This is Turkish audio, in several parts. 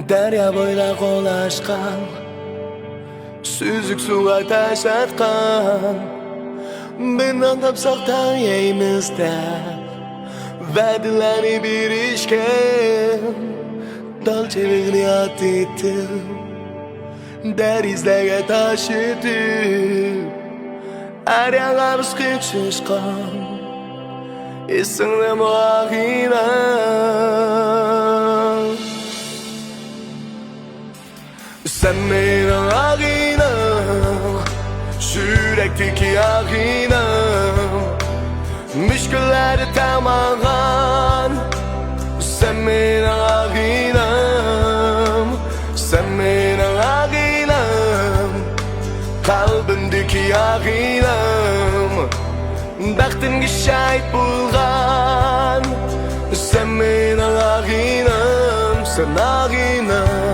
Derya boyla qolaşqan, süzük suğa taş atqan, bindən tapsaq tanıyayımız deb, vədiləri bir işkən, dal çevirini at etdim, dərizlərə taşıdım, hər yanlarımız qıçışqan, istinəm o ağınan. Sen benim ağınam, yürekteki ağınam, müşkülleri tamamlan. Sen benim ağınam, sen benim ağınam, kalbimdeki ağınam, baktımki şahit bulgan. Sen benim ağınam, sen ağınam.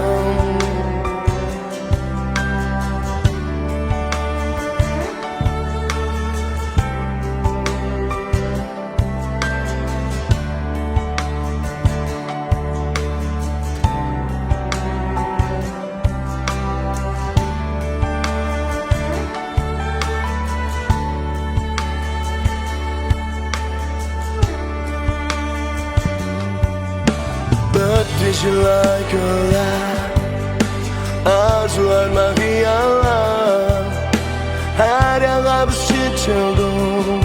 Dişler köler, arzular mahiyalar, her yana bir çiçildim,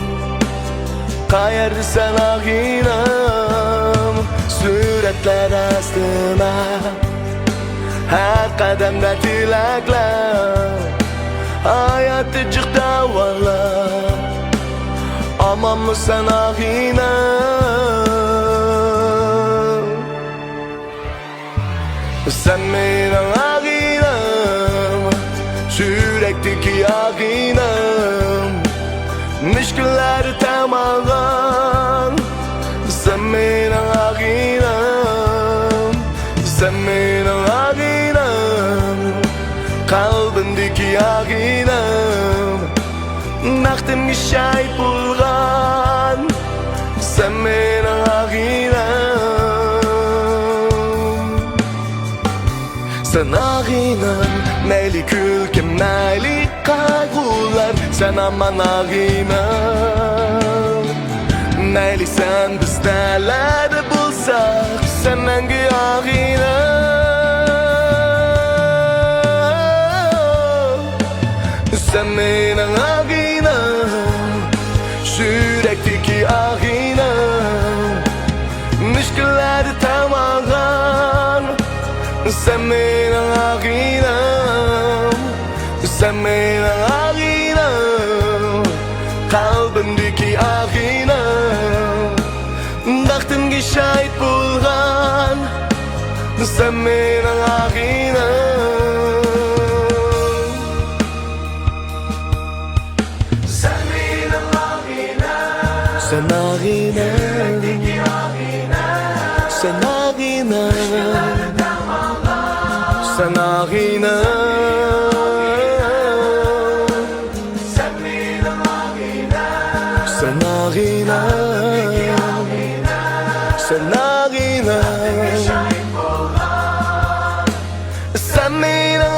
kayardı sen ağınam, suretler astıma, her kademde dilekler, hayatı çıktı valla, aman mı sen ağınam? Sen benim ağınam, yürekteki ağınam, müşkülleri tamamlan. Sen benim ağınam, sen benim ağınam, kalbimdeki ağınam, baktımki şahit bulgan. Sen benim ağınam, sen ağınam, melik ülkem, melik kaygılar. Sen aman ağınam, melik sen biz nelerde bulsak. Sen hangi ağınam, sen benim ağınam, yürekteki ağınam, müşkülleri tamamlan. Sen benim ağınam, sen benim ağınam, kalbimdeki ağınam, baktımki şahit bulgan. Sen benim ağınam, sen benim ağınam, sen ağınam, sen ağınam, sen ağınam, sen benim ağınam, sen ağınam, sen ağınam, sen benim ağınam,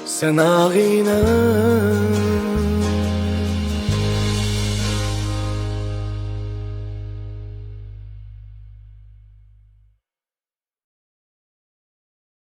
sen ağınam.